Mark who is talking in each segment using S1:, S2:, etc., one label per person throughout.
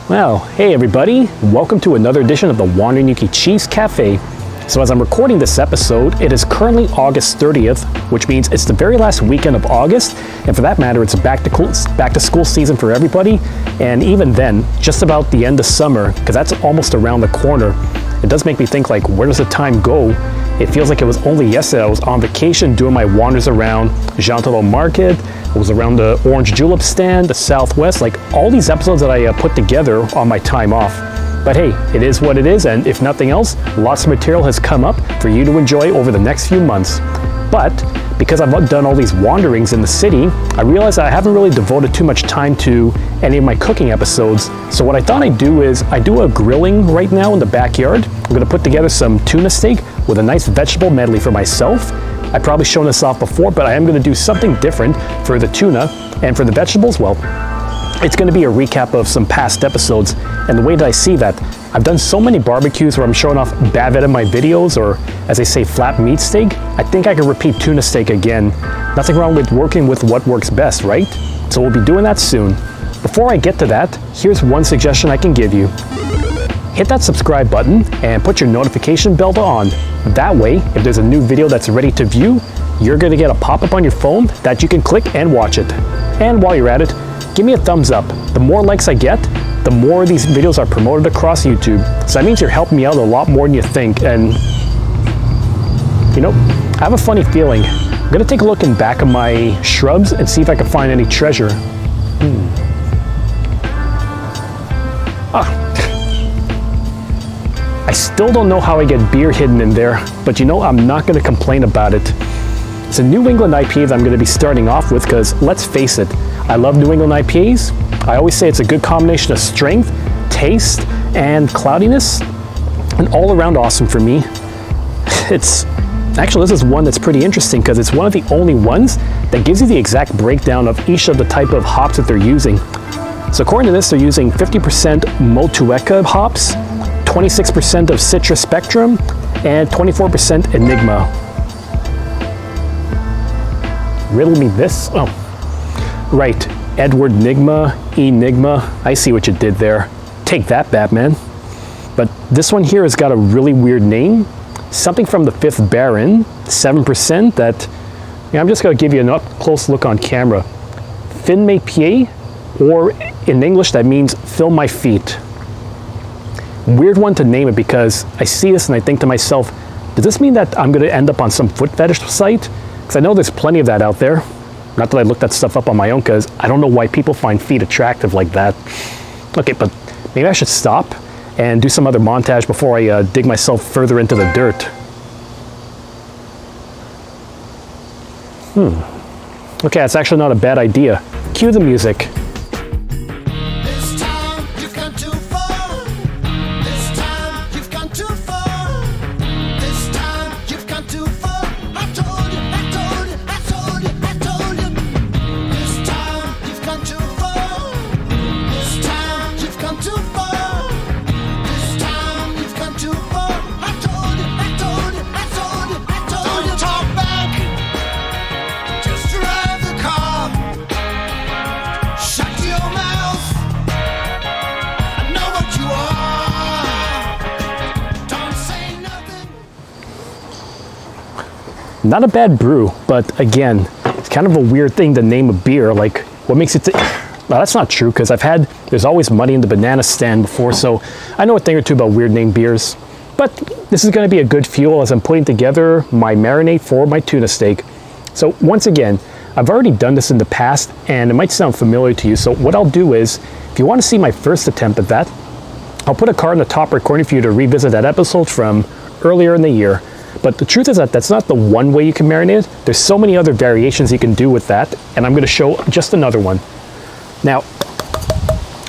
S1: Well, hey everybody, welcome to another edition of the Wandering Yuki Cheese Cafe. So as I'm recording this episode, it is currently August 30th, which means it's the very last weekend of August, and for that matter, it's back to school season for everybody, and even then, just about the end of summer, because that's almost around the corner. It does make me think, like, where does the time go? It feels like it was only yesterday I was on vacation doing my wanders around Jean Talon Market. I was around the Orange Julep stand, the Southwest, like all these episodes that I put together on my time off. But hey, it is what it is, and if nothing else, lots of material has come up for you to enjoy over the next few months. But because I've done all these wanderings in the city, I realized I haven't really devoted too much time to any of my cooking episodes. So what I thought I'd do is, I do a grilling right now in the backyard. I'm gonna put together some tuna steak with a nice vegetable medley for myself. I've probably shown this off before, but I am gonna do something different for the tuna, and for the vegetables, well, it's gonna be a recap of some past episodes. And the way that I see that, I've done so many barbecues where I'm showing off bad vet in my videos, or as they say, flat meat steak. I think I can repeat tuna steak again. Nothing wrong with working with what works best, right? So we'll be doing that soon. Before I get to that, here's one suggestion I can give you. Hit that subscribe button and put your notification bell on. That way, if there's a new video that's ready to view, you're gonna get a pop-up on your phone that you can click and watch it. And while you're at it, give me a thumbs up. The more likes I get, the more these videos are promoted across YouTube. So that means you're helping me out a lot more than you think. And you know, I have a funny feeling. I'm gonna take a look in back of my shrubs and see if I can find any treasure. I still don't know how I get beer hidden in there, but you know, I'm not gonna complain about it. It's a New England IPA that I'm gonna be starting off with, because let's face it, I love New England IPAs. I always say it's a good combination of strength, taste, and cloudiness, and all around awesome for me. Actually, this is one that's pretty interesting because it's one of the only ones that gives you the exact breakdown of each of the type of hops that they're using. So according to this, they're using 50% Motueka hops, 26% of Citrus Spectrum, and 24% Enigma. Riddle me this? Oh, right. Edward Nigma, Enigma. I see what you did there. Take that, Batman. But this one here has got a really weird name. Something from the 5th Baron, 7% that, I'm just gonna give you an up close look on camera. Fin mes pieds, or in English that means fill my feet. Weird one to name it, because I see this and I think to myself, does this mean that I'm gonna end up on some foot fetish site? Because I know there's plenty of that out there. Not that I looked that stuff up on my own, because I don't know why people find feet attractive like that. Okay, but maybe I should stop and do some other montage before I dig myself further into the dirt. Okay, that's actually not a bad idea. Cue the music. Not a bad brew, but again, it's kind of a weird thing to name a beer. Like, what makes it... Well, that's not true, because there's always Muddy in the Banana stand before, so I know a thing or two about weird named beers. But this is going to be a good fuel as I'm putting together my marinade for my tuna steak. So once again, I've already done this in the past, and it might sound familiar to you, so what I'll do is, if you want to see my first attempt at that, I'll put a card in the top right corner for you to revisit that episode from earlier in the year. But the truth is that that's not the one way you can marinate it. There's so many other variations you can do with that, and I'm going to show just another one. Now,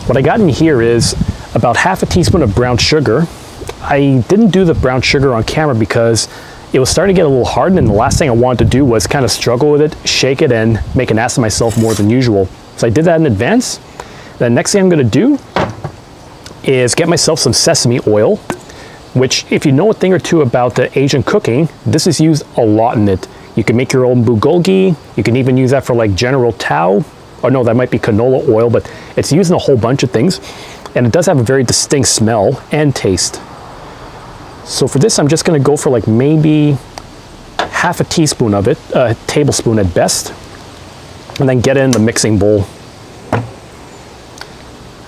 S1: what I got in here is about half a teaspoon of brown sugar. I didn't do the brown sugar on camera because it was starting to get a little hard, and the last thing I wanted to do was kind of struggle with it, shake it, and make an ass of myself more than usual. So I did that in advance. The next thing I'm going to do is get myself some sesame oil, which, if you know a thing or two about the Asian cooking, this is used a lot in it. You can make your own bulgogi. You can even use that for like General Tao. Or no, that might be canola oil, but it's used in a whole bunch of things. and it does have a very distinct smell and taste. So for this, I'm just going to go for like maybe half a teaspoon of it, a tablespoon at best, and then get it in the mixing bowl.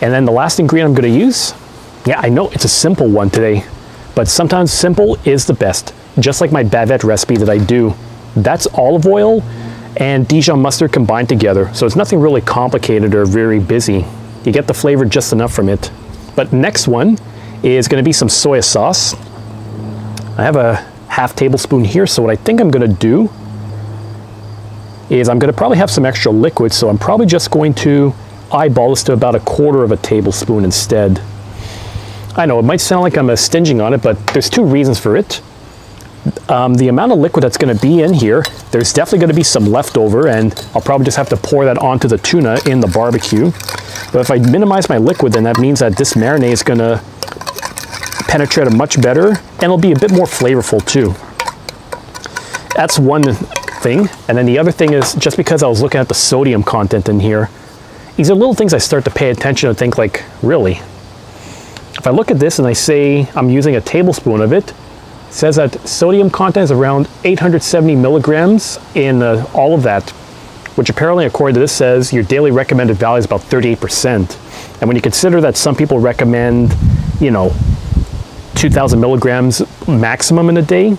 S1: And then the last ingredient I'm going to use, yeah, I know it's a simple one today, but sometimes simple is the best. Just like my bavette recipe that I do, that's olive oil and Dijon mustard combined together. So it's nothing really complicated or very busy. You get the flavor just enough from it. But next one is going to be some soy sauce. I have a half tablespoon here, so what I think I'm going to do is I'm going to probably have some extra liquid, so I'm probably just going to eyeball this to about 1/4 of a tablespoon instead. I know it might sound like I'm stinging on it, but there's two reasons for it. The amount of liquid that's going to be in here, there's definitely going to be some leftover, and I'll probably just have to pour that onto the tuna in the barbecue. But if I minimize my liquid, then that means that this marinade is going to penetrate it much better, and it'll be a bit more flavorful too. That's one thing. And then the other thing is, just because I was looking at the sodium content in here, these are little things I start to pay attention and think like, really? If I look at this and I say I'm using a tablespoon of it, it says that sodium content is around 870 milligrams in all of that, which apparently, according to this, says your daily recommended value is about 38%. And when you consider that some people recommend, you know, 2,000 milligrams maximum in a day,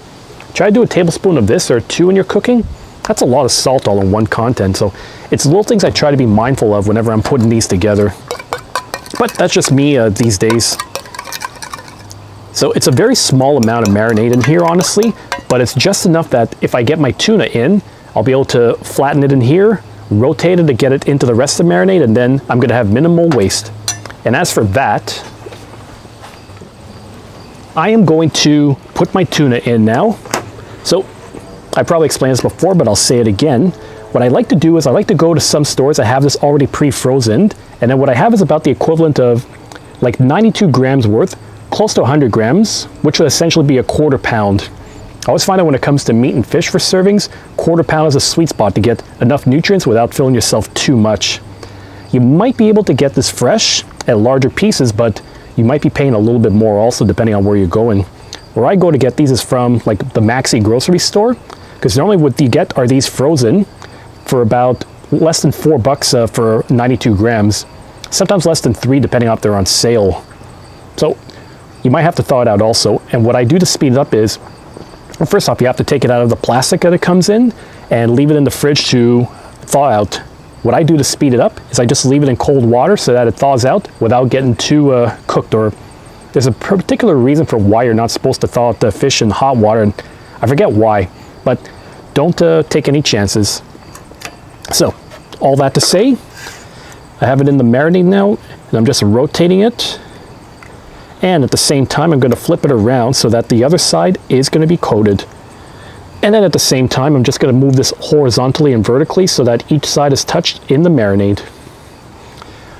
S1: try to do a tablespoon of this or 2 in your cooking. That's a lot of salt all in one content. So it's little things I try to be mindful of whenever I'm putting these together. But that's just me these days. So it's a very small amount of marinade in here, honestly, but it's just enough that if I get my tuna in, I'll be able to flatten it in here, rotate it to get it into the rest of the marinade, and then I'm going to have minimal waste. And as for that, I am going to put my tuna in now. So I probably explained this before, but I'll say it again. What I like to do is I like to go to some stores that have this already pre-frozen, and then what I have is about the equivalent of like 92 grams worth, close to 100 grams, which would essentially be 1/4 pound. I always find that when it comes to meat and fish for servings, 1/4 pound is a sweet spot to get enough nutrients without filling yourself too much. You might be able to get this fresh at larger pieces, but you might be paying a little bit more also depending on where you're going. Where I go to get these is from like the Maxi grocery store, because normally what you get are these frozen for about less than $4 for 92 grams, sometimes less than 3 depending on if they're on sale. So you might have to thaw it out also. And what I do to speed it up is, well, first off, you have to take it out of the plastic that it comes in and leave it in the fridge to thaw out. What I do to speed it up is I just leave it in cold water so that it thaws out without getting too cooked. Or there's a particular reason for why you're not supposed to thaw out the fish in hot water, and I forget why, but don't take any chances. So all that to say, I have it in the marinade now, and I'm just rotating it. And at the same time, I'm going to flip it around so that the other side is going to be coated. And then at the same time, I'm just going to move this horizontally and vertically so that each side is touched in the marinade.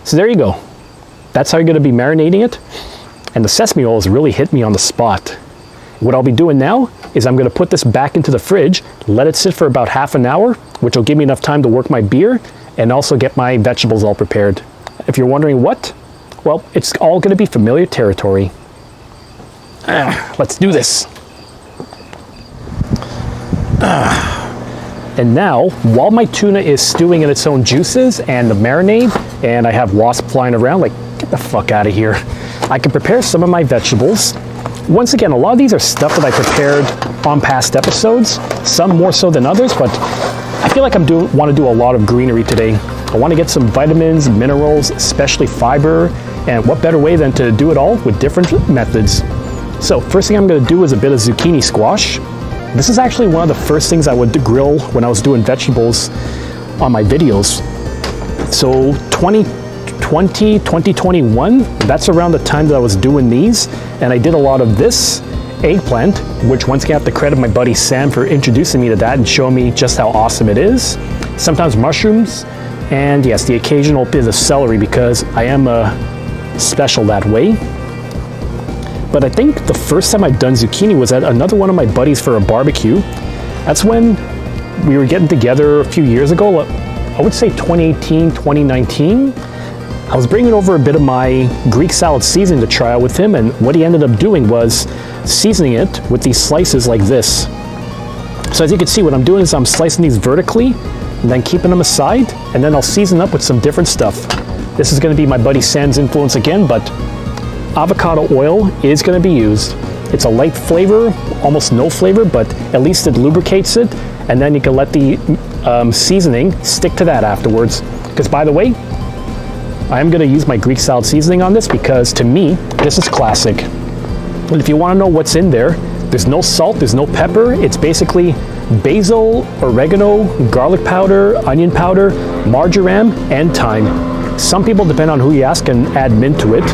S1: So there you go. That's how you're going to be marinating it. And the sesame oil has really hit me on the spot. What I'll be doing now is I'm going to put this back into the fridge, let it sit for about half an hour, which will give me enough time to work my beer and also get my vegetables all prepared. If you're wondering what, well, it's all going to be familiar territory. Let's do this. And now, while my tuna is stewing in its own juices and the marinade, and I have wasps flying around, like, get the fuck out of here, I can prepare some of my vegetables. Once again, a lot of these are stuff that I prepared on past episodes, some more so than others, but I feel like I want to do a lot of greenery today. I want to get some vitamins, minerals, especially fiber, and what better way than to do it all with different methods. So first thing I'm going to do is a bit of zucchini squash. This is actually one of the first things I would grill when I was doing vegetables on my videos. So 2020, 2021, that's around the time that I was doing these, and I did a lot of this eggplant, which once again I have to credit my buddy Sam for introducing me to that and showing me just how awesome it is. Sometimes mushrooms, and yes, the occasional bit of celery because I am special that way. But I think the first time I've done zucchini was at another one of my buddies for a barbecue. That's when we were getting together a few years ago, I would say 2018, 2019. I was bringing over a bit of my Greek salad seasoning to try out with him, and what he ended up doing was seasoning it with these slices like this. So as you can see, what I'm doing is I'm slicing these vertically and then keeping them aside, and then I'll season up with some different stuff. This is going to be my buddy Sam's influence again, but avocado oil is going to be used. It's a light flavor, almost no flavor, but at least it lubricates it, and then you can let the seasoning stick to that afterwards. Because by the way, I am going to use my Greek salad seasoning on this because to me, this is classic. And if you want to know what's in there, there's no salt, there's no pepper. It's basically basil, oregano, garlic powder, onion powder, marjoram, and thyme. Some people, depending on who you ask, can add mint to it.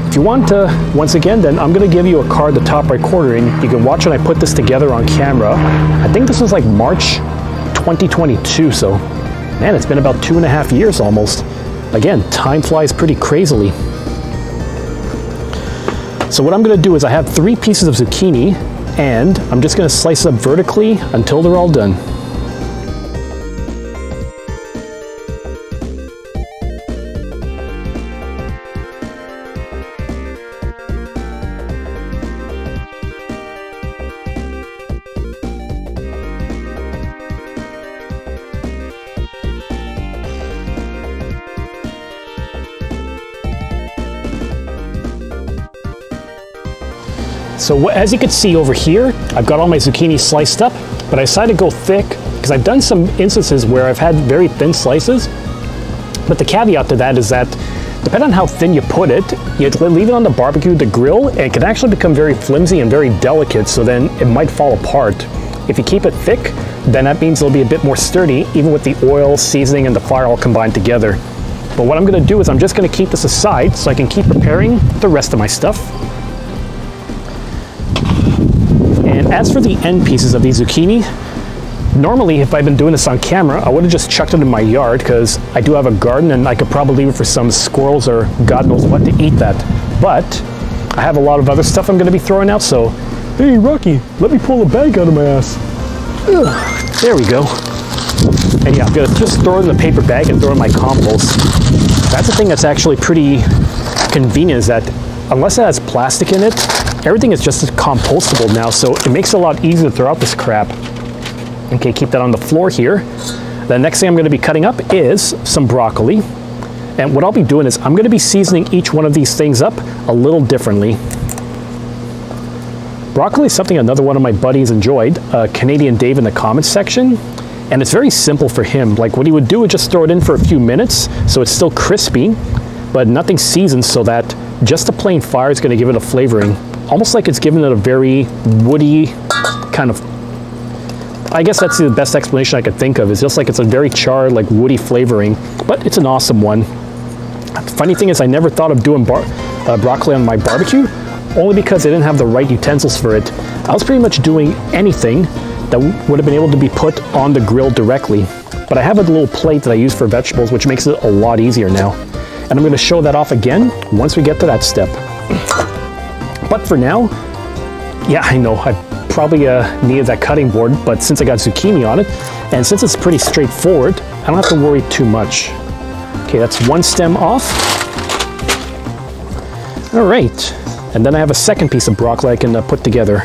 S1: If you want to, once again, then I'm going to give you a card at the top right corner, and you can watch when I put this together on camera. I think this was like March 2022, so man, it's been about 2.5 years almost. Again, time flies pretty crazily. So what I'm going to do is I have 3 pieces of zucchini, and I'm just going to slice up vertically until they're all done. So as you can see over here, I've got all my zucchini sliced up, but I decided to go thick because I've done some instances where I've had very thin slices. But the caveat to that is that depending on how thin you put it, you have to leave it on the barbecue, the grill, and it can actually become very flimsy and very delicate, so then it might fall apart. If you keep it thick, then that means it'll be a bit more sturdy, even with the oil, seasoning, and the fire all combined together. But what I'm going to do is I'm just going to keep this aside so I can keep preparing the rest of my stuff. And as for the end pieces of these zucchini, normally if I'd been doing this on camera, I would have just chucked it in my yard because I do have a garden and I could probably leave it for some squirrels or God knows what to eat that. But I have a lot of other stuff I'm going to be throwing out, so hey Rocky, let me pull the bag out of my ass. Ugh, there we go. And yeah, I'm going to just throw it in the paper bag and throw in my compost. That's the thing that's actually pretty convenient, is that unless it has plastic in it, everything is just compostable now, so it makes it a lot easier to throw out this crap. Okay, keep that on the floor here. The next thing I'm going to be cutting up is some broccoli. And what I'll be doing is I'm going to be seasoning each one of these things up a little differently. Broccoli is something another one of my buddies enjoyed, Canadian Dave in the comments section. And it's very simple for him. Like what he would do is just throw it in for a few minutes so it's still crispy, but nothing seasoned, so that just a plain fire is going to give it a flavoring. Almost like it's giving it a very woody kind of, I guess that's the best explanation I could think of. It's just like it's a very charred, like woody flavoring, but it's an awesome one. The funny thing is I never thought of doing broccoli on my barbecue, only because I didn't have the right utensils for it. I was pretty much doing anything that would have been able to be put on the grill directly. But I have a little plate that I use for vegetables, which makes it a lot easier now. And I'm going to show that off again once we get to that step. But for now, yeah, I know I probably needed that cutting board, but since I got zucchini on it, and since it's pretty straightforward, I don't have to worry too much. Okay, that's one stem off. All right, and then I have a second piece of broccoli I can put together.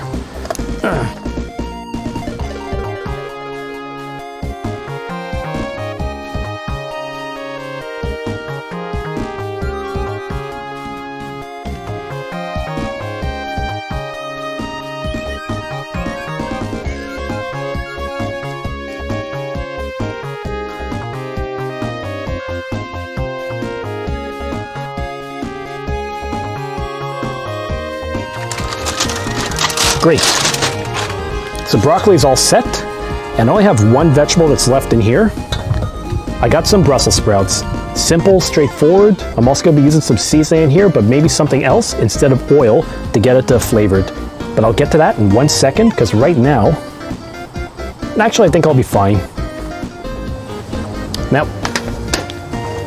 S1: Great. So broccoli is all set, and I only have one vegetable that's left in here. I got some Brussels sprouts. Simple, straightforward. I'm also going to be using some seasoning in here, but maybe something else instead of oil to get it flavored. But I'll get to that in 1 second, because right now, actually I think I'll be fine. Now,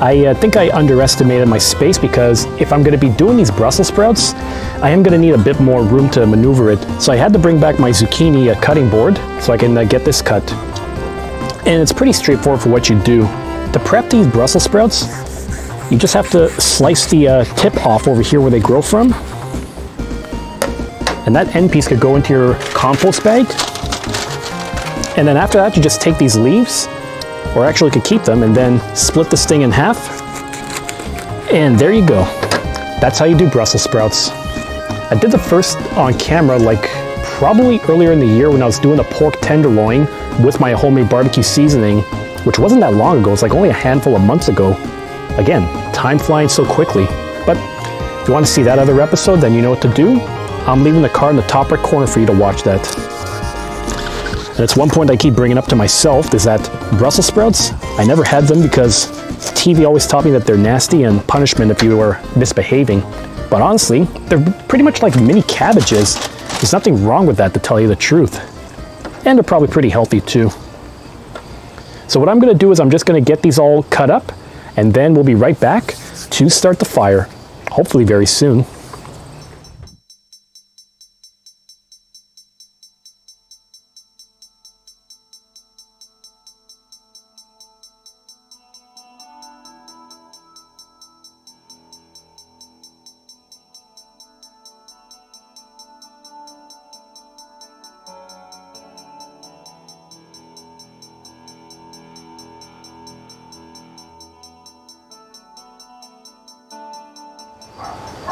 S1: I think I underestimated my space, because if I'm going to be doing these Brussels sprouts, I am going to need a bit more room to maneuver it. So I had to bring back my zucchini cutting board so I can get this cut. And it's pretty straightforward for what you do. To prep these Brussels sprouts, You just have to slice the tip off over here where they grow from. And that end piece could go into your compost bag. And then after that, you just take these leaves, or actually could keep them, and then split this thing in half. And there you go. That's how you do Brussels sprouts. I did the first on camera like probably earlier in the year when I was doing a pork tenderloin with my homemade barbecue seasoning, which wasn't that long ago. It's like only a handful of months ago. Again, time flying so quickly. But if you want to see that other episode, then you know what to do. I'm leaving the card in the top right corner for you to watch that. And it's one point I keep bringing up to myself is that Brussels sprouts, I never had them because TV always taught me that they're nasty and punishment if you were misbehaving. But honestly, they're pretty much like mini cabbages. There's nothing wrong with that, to tell you the truth. And they're probably pretty healthy too. So what I'm going to do is I'm just going to get these all cut up, and then we'll be right back to start the fire, hopefully very soon.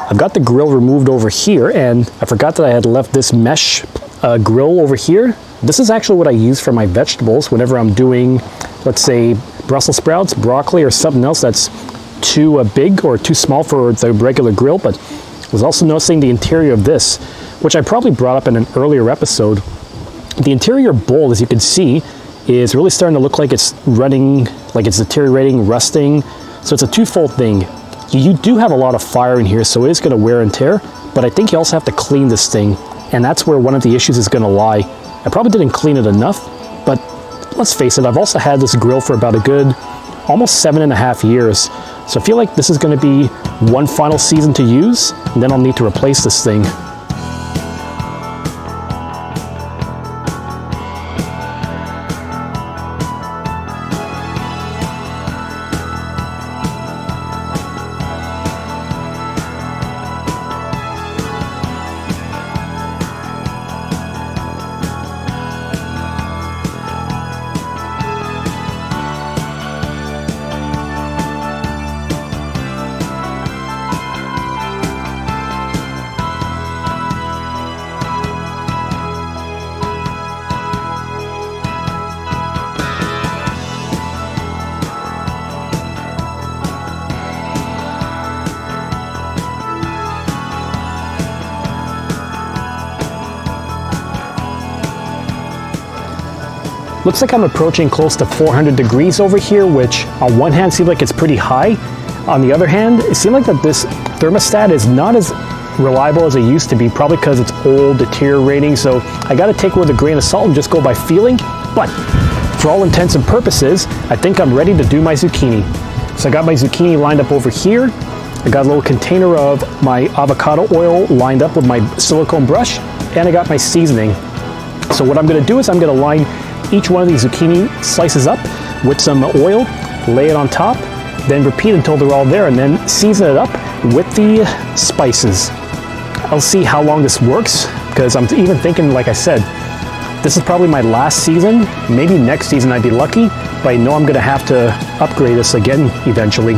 S1: I've got the grill removed over here, and I forgot that I had left this mesh grill over here. This is actually what I use for my vegetables whenever I'm doing, let's say, Brussels sprouts, broccoli, or something else that's too big or too small for the regular grill. But I was also noticing the interior of this, which I probably brought up in an earlier episode. The interior bowl, as you can see, is really starting to look like it's running, like it's deteriorating, rusting. So it's a twofold thing. You do have a lot of fire in here, so it is going to wear and tear, but I think you also have to clean this thing, and that's where one of the issues is going to lie. I probably didn't clean it enough, but let's face it, I've also had this grill for about a good almost 7.5 years, so I feel like this is going to be one final season to use, and then I'll need to replace this thing. Looks like I'm approaching close to 400 degrees over here, which on one hand seems like it's pretty high. On the other hand, it seems like that this thermostat is not as reliable as it used to be, probably because it's old, deteriorating. So I got to take it with a grain of salt and just go by feeling. But for all intents and purposes, I think I'm ready to do my zucchini. So I got my zucchini lined up over here. I got a little container of my avocado oil lined up with my silicone brush, and I got my seasoning. So what I'm going to do is I'm going to line each one of these zucchini slices up with some oil, lay it on top, then repeat until they're all there, and then season it up with the spices. I'll see how long this works, because I'm even thinking, like I said, this is probably my last season. Maybe next season I'd be lucky, but I know I'm going to have to upgrade this again eventually.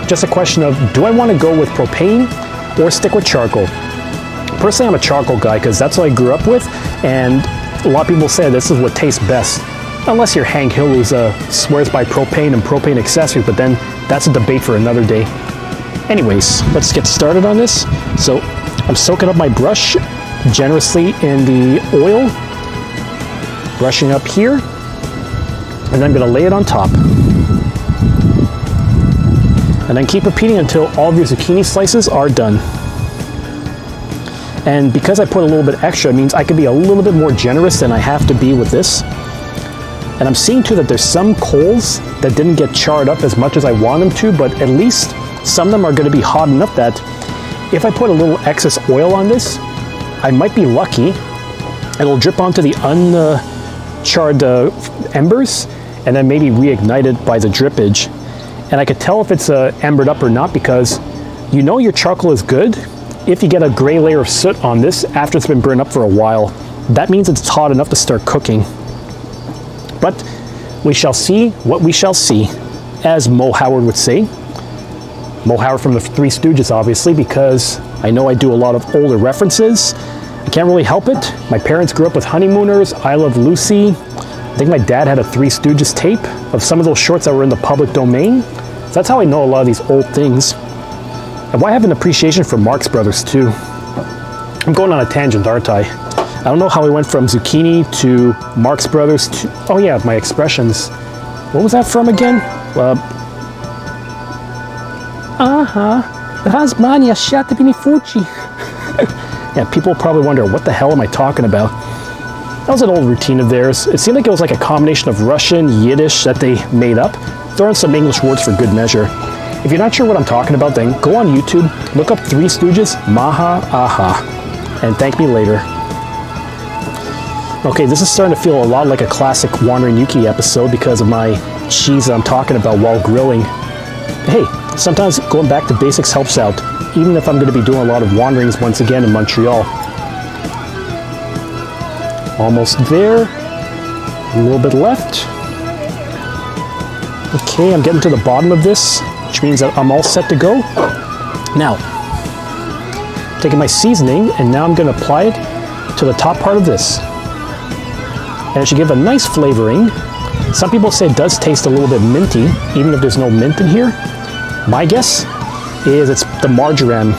S1: Just a question of, do I want to go with propane or stick with charcoal? Personally, I'm a charcoal guy because that's what I grew up with, and a lot of people say this is what tastes best. Unless you're Hank Hill, who swears by propane and propane accessories, but then that's a debate for another day. Anyways, let's get started on this. So I'm soaking up my brush generously in the oil, brushing up here, and I'm going to lay it on top. And then keep repeating until all of your zucchini slices are done. And because I put a little bit extra, it means I can be a little bit more generous than I have to be with this. And I'm seeing too that there's some coals that didn't get charred up as much as I want them to, but at least some of them are going to be hot enough that if I put a little excess oil on this, I might be lucky. It'll drip onto the uncharred embers and then maybe reignite it by the drippage. And I could tell if it's embered up or not because you know your charcoal is good if you get a gray layer of soot on this after it's been burned up for a while. That means it's hot enough to start cooking. But we shall see what we shall see, as Mo Howard would say. Mo Howard from the Three Stooges, obviously, because I know I do a lot of older references. I can't really help it. My parents grew up with Honeymooners, I Love Lucy. I think my dad had a Three Stooges tape of some of those shorts that were in the public domain. So that's how I know a lot of these old things. And why I have an appreciation for Marx Brothers too. I'm going on a tangent, aren't I? I don't know how we went from zucchini to Marx Brothers to... Oh yeah, my expressions. What was that from again? Razmania Shatavini Fuchi. Yeah, people probably wonder, what the hell am I talking about? That was an old routine of theirs. It seemed like it was like a combination of Russian, Yiddish that they made up, throw in some English words for good measure. If you're not sure what I'm talking about, then go on YouTube, look up Three Stooges, Maha Aha, and thank me later. Okay, this is starting to feel a lot like a classic Wandering Yuki episode because of my cheese I'm talking about while grilling. Hey, sometimes going back to basics helps out, even if I'm going to be doing a lot of wanderings once again in Montreal. Almost there. A little bit left. Okay, I'm getting to the bottom of this, which means that I'm all set to go. Now, taking my seasoning, and now I'm going to apply it to the top part of this. And it should give a nice flavoring. Some people say it does taste a little bit minty, even if there's no mint in here. My guess is it's the marjoram.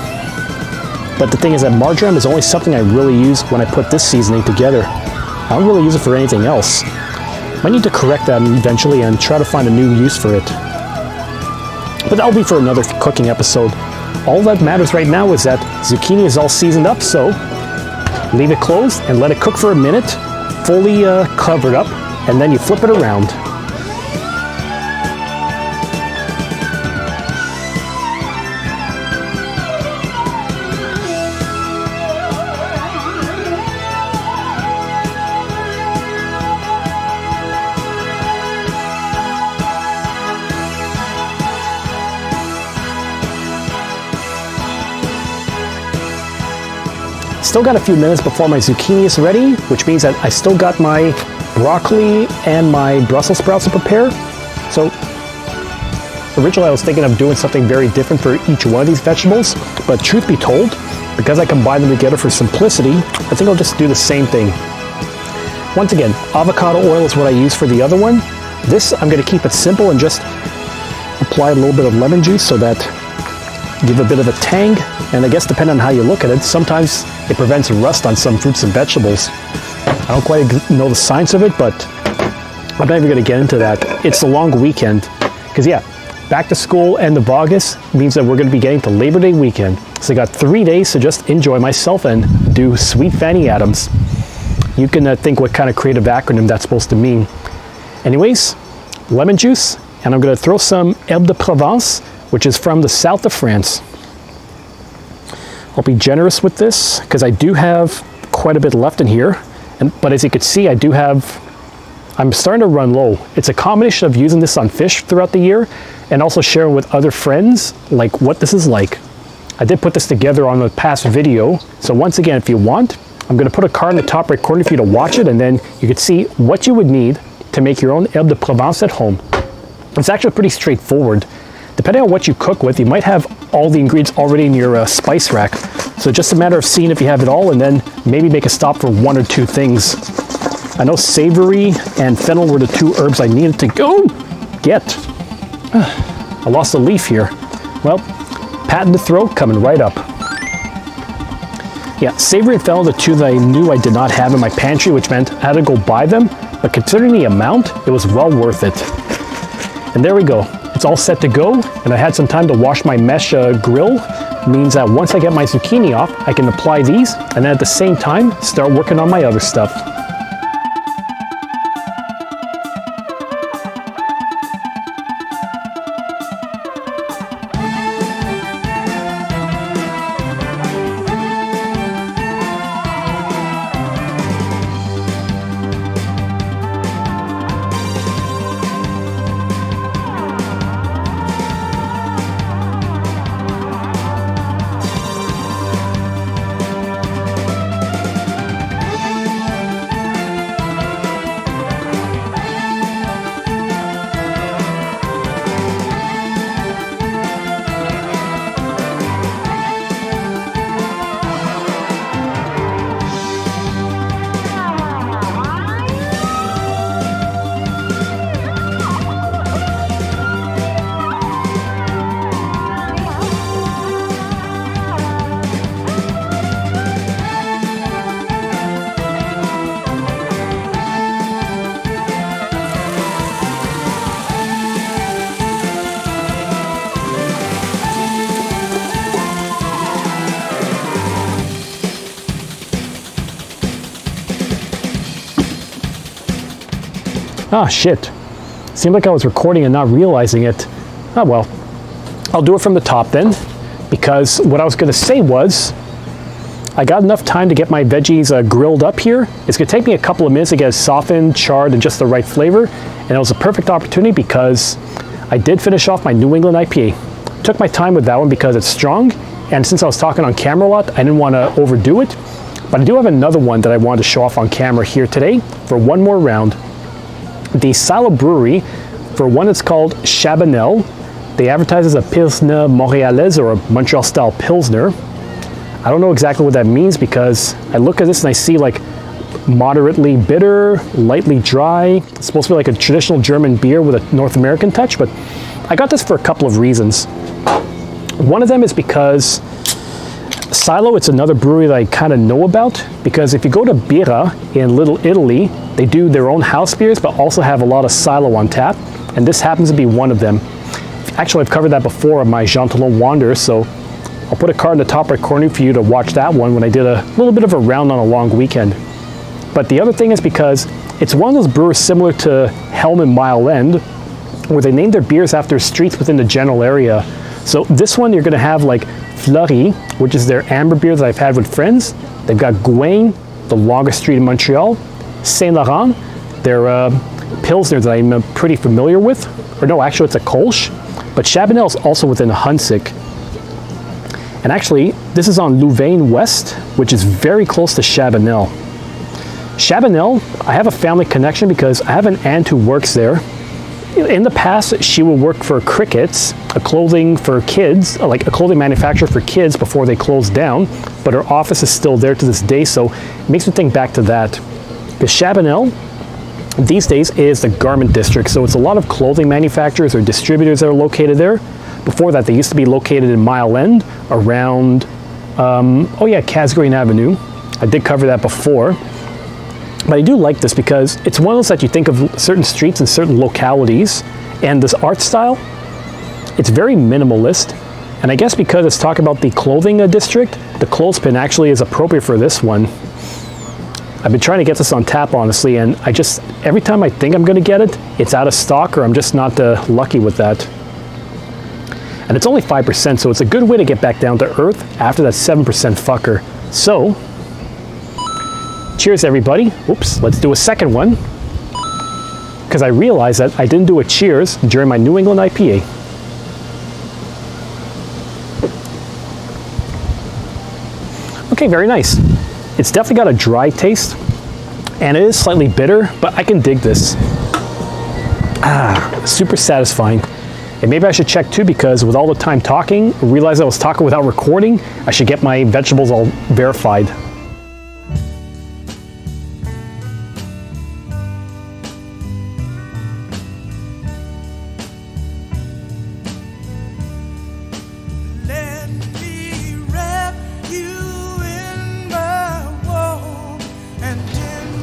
S1: But the thing is that marjoram is only something I really use when I put this seasoning together. I don't really use it for anything else. Might need to correct that eventually and try to find a new use for it. But that'll be for another cooking episode. All that matters right now is that zucchini is all seasoned up, so leave it closed and let it cook for a minute, fully covered up, and then you flip it around. Still got a few minutes before my zucchini is ready, which means that I still got my broccoli and my Brussels sprouts to prepare. So originally I was thinking of doing something very different for each one of these vegetables, but truth be told, because I combine them together for simplicity, I think I'll just do the same thing. Once again, avocado oil is what I use for the other one. This, I'm going to keep it simple and just apply a little bit of lemon juice so that give a bit of a tang, and I guess depending on how you look at it, sometimes it prevents rust on some fruits and vegetables. I don't quite know the science of it, but I'm not even going to get into that. It's a long weekend, because yeah, back to school end of August means that we're going to be getting to Labor Day weekend. So I got 3 days to just enjoy myself and do Sweet Fanny Adams. You can think what kind of creative acronym that's supposed to mean. Anyways, lemon juice, and I'm going to throw some Herbe de Provence, which is from the south of France. I'll be generous with this because I do have quite a bit left in here. But as you can see, I'm starting to run low. It's a combination of using this on fish throughout the year and also sharing with other friends like what this is like. I did put this together on the past video. So once again, if you want, I'm going to put a card in the top right corner for you to watch it, and then you can see what you would need to make your own Herbe de Provence at home. It's actually pretty straightforward. Depending on what you cook with, you might have all the ingredients already in your spice rack. So just a matter of seeing if you have it all and then maybe make a stop for one or two things. I know savory and fennel were the two herbs I needed to go get. I lost a leaf here. Well, pat in the throat coming right up. Yeah, savory and fennel are the two that I knew I did not have in my pantry, which meant I had to go buy them. But considering the amount, it was well worth it. And there we go. It's all set to go, and I had some time to wash my mesh grill. Means that once I get my zucchini off, I can apply these, and then at the same time, start working on my other stuff. Ah, shit. Seemed like I was recording and not realizing it. Oh well. I'll do it from the top then, because what I was going to say was, I got enough time to get my veggies grilled up here. It's going to take me a couple of minutes to get it softened, charred, and just the right flavor. And it was a perfect opportunity because I did finish off my New England IPA. Took my time with that one because it's strong. And since I was talking on camera a lot, I didn't want to overdo it. But I do have another one that I wanted to show off on camera here today for one more round. The Silo Brewery, for one it's called Chabanel. They advertise as a Pilsner Montréalaise, or a Montreal-style Pilsner. I don't know exactly what that means because I look at this and I see like moderately bitter, lightly dry. It's supposed to be like a traditional German beer with a North American touch, but I got this for a couple of reasons. One of them is because Silo, it's another brewery that I kind of know about, because if you go to Birra in Little Italy, they do their own house beers, but also have a lot of Silo on tap, and this happens to be one of them. Actually, I've covered that before on my Jean Talon Wander, so I'll put a card in the top right corner for you to watch that one when I did a little bit of a round on a long weekend. But the other thing is because it's one of those brewers similar to Helm and Mile End, where they name their beers after streets within the general area. So this one, you're going to have like Fleury, which is their amber beer that I've had with friends. They've got Gouin, the longest street in Montreal. Saint Laurent, their Pilsner that I'm pretty familiar with. Or no, actually it's a Kolsch. But Chabanel is also within Hunsik. And actually, this is on Louvain West, which is very close to Chabanel. Chabanel, I have a family connection because I have an aunt who works there. In the past, she would work for Crickets, a clothing for kids, like a clothing manufacturer for kids before they closed down, but her office is still there to this day, so it makes me think back to that. Because Chabanel, these days, is the garment district, so it's a lot of clothing manufacturers or distributors that are located there. Before that, they used to be located in Mile End, around, oh yeah, Casgrain Avenue. I did cover that before. But I do like this because it's one of those that you think of certain streets and certain localities, and this art style, it's very minimalist. And I guess because it's talking about the clothing district, the clothespin actually is appropriate for this one. I've been trying to get this on tap, honestly, and I just, every time I think I'm going to get it, it's out of stock, or I'm just not lucky with that. And it's only 5%, so it's a good way to get back down to earth after that 7% fucker. So, cheers everybody. Oops, let's do a second one. Because I realized that I didn't do a cheers during my New England IPA. Okay, very nice. It's definitely got a dry taste, and it is slightly bitter, but I can dig this. Ah, super satisfying. And maybe I should check too, because with all the time talking, I realized I was talking without recording. I should get my vegetables all verified.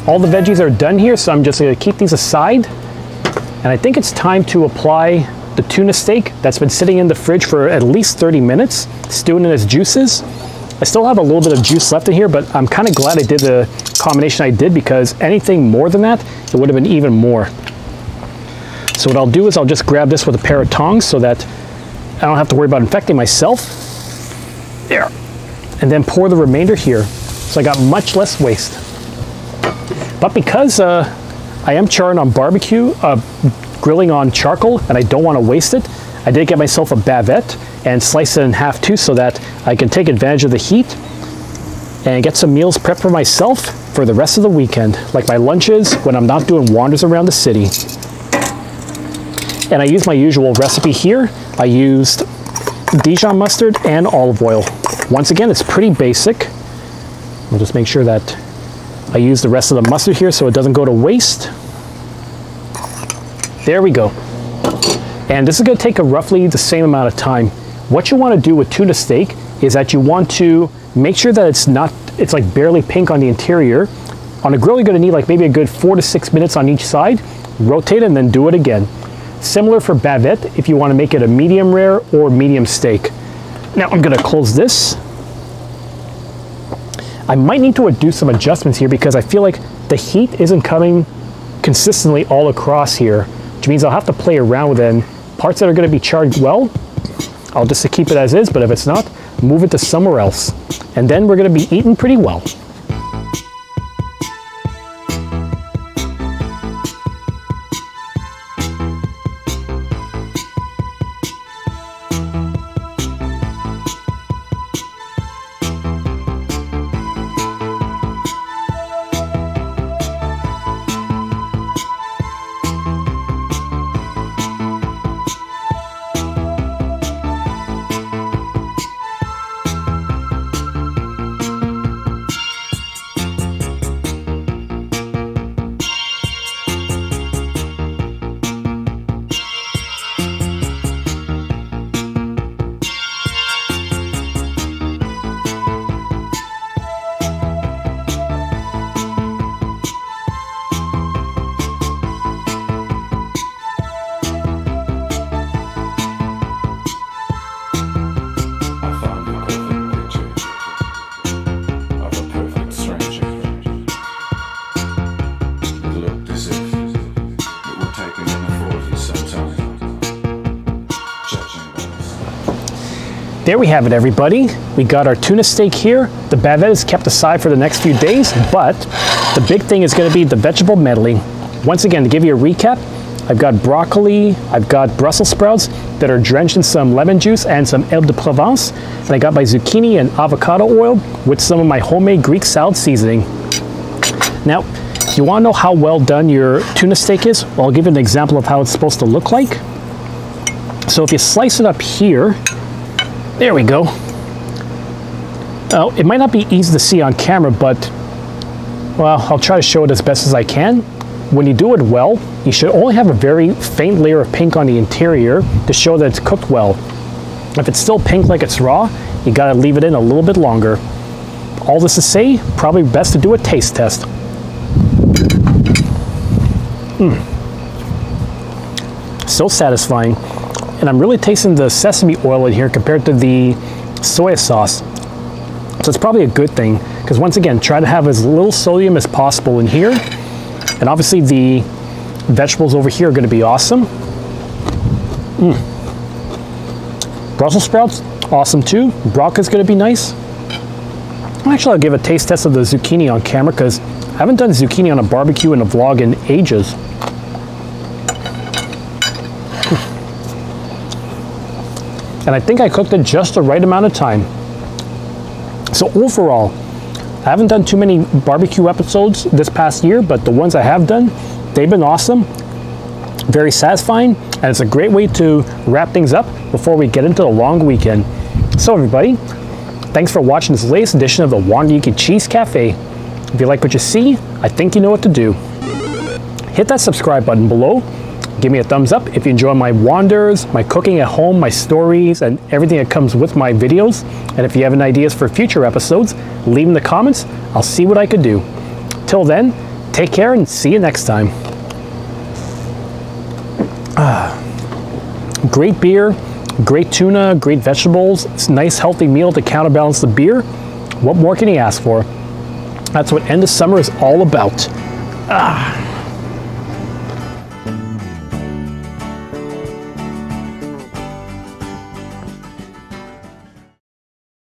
S1: All the veggies are done here, so I'm just going to keep these aside. And I think it's time to apply the tuna steak that's been sitting in the fridge for at least 30 minutes, stewing in its juices. I still have a little bit of juice left in here, but I'm kind of glad I did the combination I did, because anything more than that, it would have been even more. So what I'll do is I'll just grab this with a pair of tongs so that I don't have to worry about infecting myself. There. And then pour the remainder here. So I got much less waste. But because I am charring on barbecue, grilling on charcoal, and I don't want to waste it, I did get myself a bavette and slice it in half too, so that I can take advantage of the heat and get some meals prepped for myself for the rest of the weekend, like my lunches when I'm not doing wanders around the city. And I used my usual recipe here. I used Dijon mustard and olive oil. Once again, it's pretty basic. I'll just make sure that I use the rest of the mustard here so it doesn't go to waste. There we go. And this is going to take roughly the same amount of time. What you want to do with tuna steak is that you want to make sure that it's like barely pink on the interior. On a grill, you're going to need like maybe a good 4 to 6 minutes on each side. Rotate it and then do it again. Similar for bavette if you want to make it a medium rare or medium steak. Now I'm going to close this. I might need to do some adjustments here because I feel like the heat isn't coming consistently all across here, which means I'll have to play around with it. And parts that are going to be charred well, I'll just keep it as is, but if it's not, move it to somewhere else. And then we're going to be eating pretty well. There we have it, everybody. We got our tuna steak here. The bavette is kept aside for the next few days, but the big thing is going to be the vegetable medley. Once again, to give you a recap, I've got broccoli, I've got Brussels sprouts that are drenched in some lemon juice and some herbe de Provence, and I got my zucchini and avocado oil with some of my homemade Greek salad seasoning. Now, you want to know how well done your tuna steak is? Well, I'll give you an example of how it's supposed to look like. So if you slice it up here, there we go. It might not be easy to see on camera, but, well, I'll try to show it as best as I can. When you do it well, you should only have a very faint layer of pink on the interior to show that it's cooked well. If it's still pink like it's raw, you gotta leave it in a little bit longer. All this to say, probably best to do a taste test. So satisfying. And I'm really tasting the sesame oil in here compared to the soy sauce. So it's probably a good thing, because once again, try to have as little sodium as possible in here. And obviously the vegetables over here are going to be awesome. Brussels sprouts, awesome too. Broccoli is going to be nice. Actually, I'll give a taste test of the zucchini on camera, because I haven't done zucchini on a barbecue in a vlog in ages. And I think I cooked it just the right amount of time. So overall, I haven't done too many barbecue episodes this past year, but the ones I have done, they've been awesome, very satisfying, and it's a great way to wrap things up before we get into the long weekend. So everybody, thanks for watching this latest edition of the Wonderyuki Cheese Cafe. If you like what you see, I think you know what to do. Hit that subscribe button below. Give me a thumbs up if you enjoy my wanders, my cooking at home, my stories, and everything that comes with my videos. And if you have any ideas for future episodes, leave in the comments. I'll see what I could do. Till then, take care and see you next time. Great beer, great tuna, great vegetables. It's a nice healthy meal to counterbalance the beer. What more can you ask for? That's what end of summer is all about.